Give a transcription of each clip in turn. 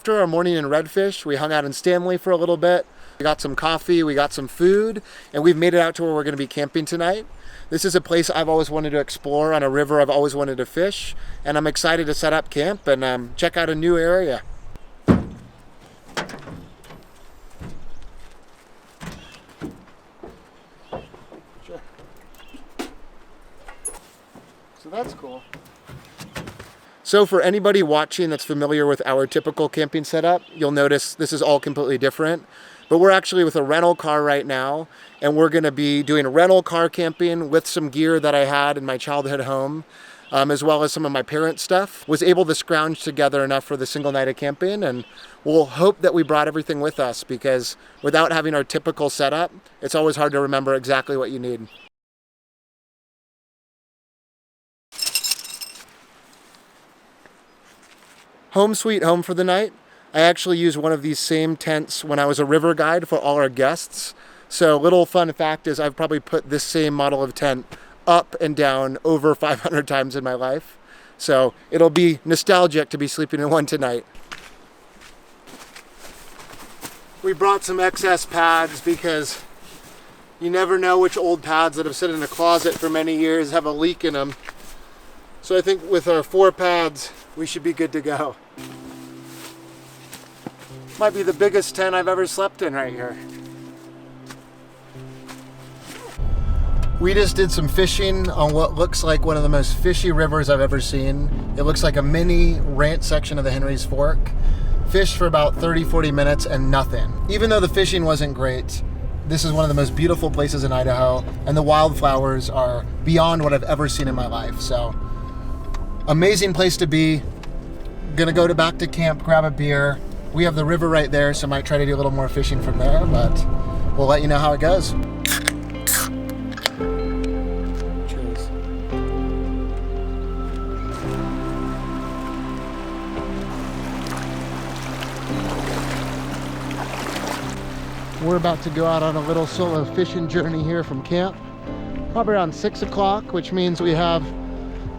after our morning in Redfish, we hung out in Stanley for a little bit. We got some coffee, we got some food, and we've made it out to where we're gonna be camping tonight. This is a place I've always wanted to explore, on a river I've always wanted to fish, and I'm excited to set up camp and check out a new area. Sure. So that's cool. So for anybody watching that's familiar with our typical camping setup, you'll notice this is all completely different. But we're actually with a rental car right now, and we're gonna be doing rental car camping with some gear that I had in my childhood home, as well as some of my parents' stuff. Was able to scrounge together enough for the single night of camping, and we'll hope that we brought everything with us, because without having our typical setup, it's always hard to remember exactly what you need. Home sweet home for the night. I actually used one of these same tents when I was a river guide for all our guests. So little fun fact is I've probably put this same model of tent up and down over 500 times in my life. So it'll be nostalgic to be sleeping in one tonight. We brought some excess pads because you never know which old pads that have sit in a closet for many years have a leak in them. So I think with our 4 pads, we should be good to go. Might be the biggest tent I've ever slept in right here. We just did some fishing on what looks like one of the most fishy rivers I've ever seen. It looks like a mini ranch section of the Henry's Fork. Fished for about 30-40 minutes and nothing. Even though the fishing wasn't great, this is one of the most beautiful places in Idaho, and the wildflowers are beyond what I've ever seen in my life. So, amazing place to be. Gonna go back to camp, grab a beer. We have the river right there, so I might try to do a little more fishing from there, but we'll let you know how it goes. Cheers. We're about to go out on a little solo fishing journey here from camp. Probably around 6 o'clock, which means we have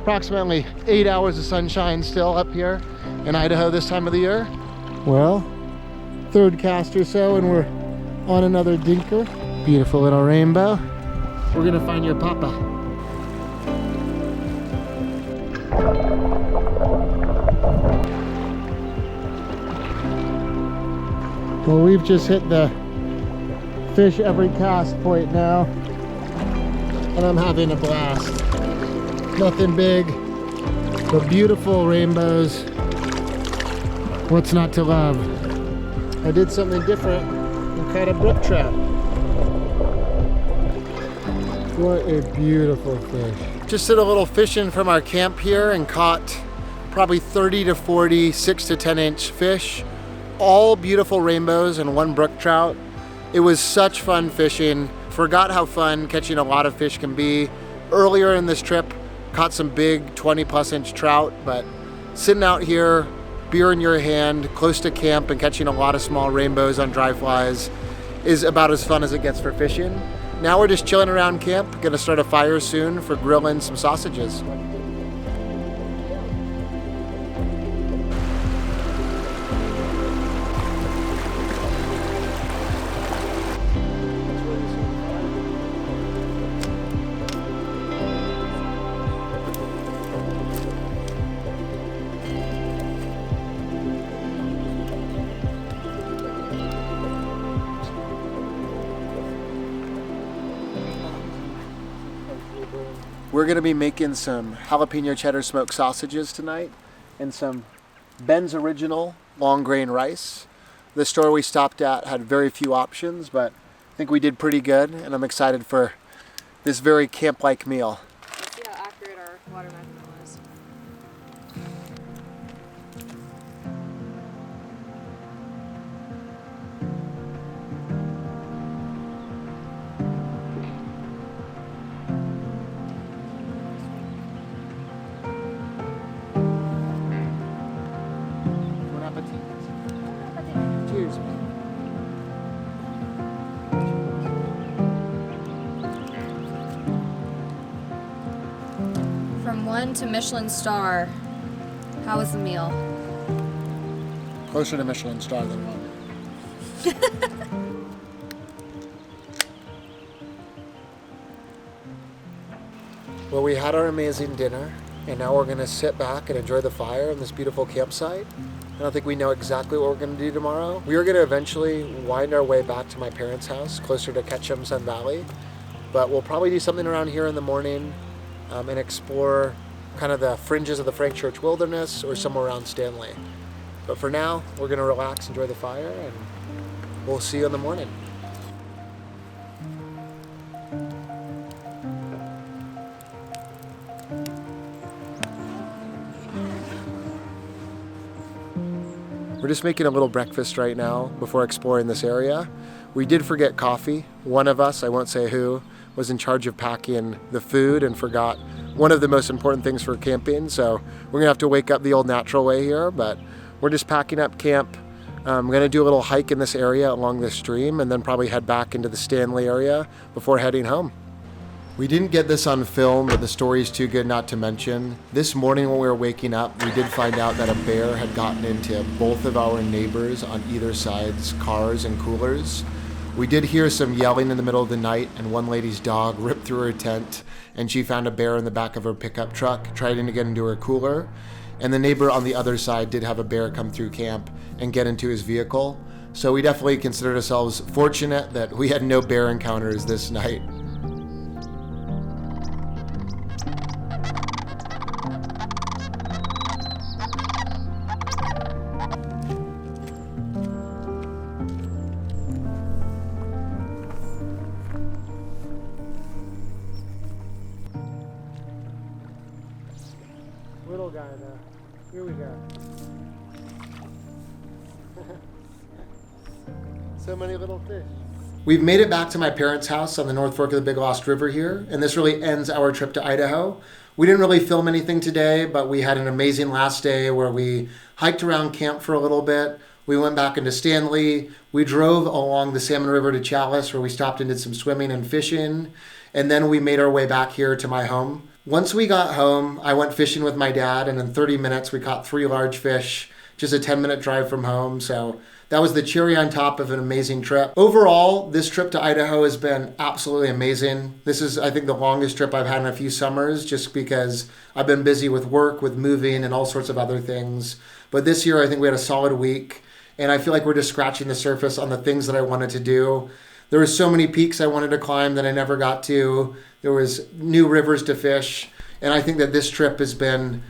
approximately 8 hours of sunshine still up here in Idaho this time of the year. Well, 3rd cast or so, and we're on another dinker. Beautiful little rainbow. We're gonna find your papa. Well, we've just hit the fish every cast point now, and I'm having a blast. Nothing big, but beautiful rainbows. What's not to love? I did something different and caught a brook trout. What a beautiful fish. Just did a little fishing from our camp here and caught probably 30 to 40 6 to 10 inch fish. All beautiful rainbows and 1 brook trout. It was such fun fishing. Forgot how fun catching a lot of fish can be. Earlier in this trip, caught some big 20+ inch trout, but sitting out here, beer in your hand, close to camp, and catching a lot of small rainbows on dry flies is about as fun as it gets for fishing. Now we're just chilling around camp, gonna start a fire soon for grilling some sausages. We're gonna be making some jalapeno cheddar smoked sausages tonight and some Ben's Original long grain rice. The store we stopped at had very few options, but I think we did pretty good, and I'm excited for this very camp-like meal. Let's see how accurate our water measurement was. Cheers. From 1 to Michelin star, how was the meal? Closer to Michelin star than one. Well, we had our amazing dinner, and now we're gonna sit back and enjoy the fire on this beautiful campsite. I don't think we know exactly what we're gonna do tomorrow. We are gonna eventually wind our way back to my parents' house, closer to Ketchum Sun Valley, but we'll probably do something around here in the morning and explore kind of the fringes of the Frank Church Wilderness or somewhere around Stanley. But for now, we're gonna relax, enjoy the fire, and we'll see you in the morning. We're just making a little breakfast right now before exploring this area. We did forget coffee. One of us, I won't say who, was in charge of packing the food and forgot one of the most important things for camping. So we're gonna have to wake up the old natural way here, but we're just packing up camp. I'm gonna do a little hike in this area along this stream and then probably head back into the Stanley area before heading home. We didn't get this on film, but the story is too good not to mention. This morning when we were waking up, we did find out that a bear had gotten into both of our neighbors on either side's cars and coolers. We did hear some yelling in the middle of the night, and one lady's dog ripped through her tent, and she found a bear in the back of her pickup truck, trying to get into her cooler. And the neighbor on the other side did have a bear come through camp and get into his vehicle. So we definitely considered ourselves fortunate that we had no bear encounters this night. Little guy there. Here we go. So many little fish. We've made it back to my parents' house on the North Fork of the Big Lost River here, and this really ends our trip to Idaho. We didn't really film anything today, but we had an amazing last day where we hiked around camp for a little bit. We went back into Stanley. We drove along the Salmon River to Chalice, where we stopped and did some swimming and fishing, and then we made our way back here to my home. Once we got home, I went fishing with my dad, and in 30 minutes we caught 3 large fish, just a 10-minute drive from home. So that was the cherry on top of an amazing trip. Overall, this trip to Idaho has been absolutely amazing. This is, I think, the longest trip I've had in a few summers, just because I've been busy with work, with moving, and all sorts of other things. But this year, I think we had a solid week, and I feel like we're just scratching the surface on the things that I wanted to do. There were so many peaks I wanted to climb that I never got to. There was new rivers to fish. And I think that this trip has been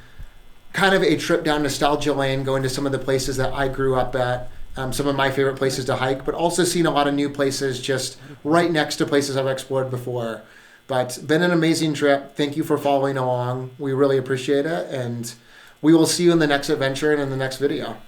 kind of a trip down nostalgia lane, going to some of the places that I grew up at, some of my favorite places to hike, but also seeing a lot of new places just right next to places I've explored before. But been an amazing trip. Thank you for following along. We really appreciate it. And we will see you in the next adventure and in the next video.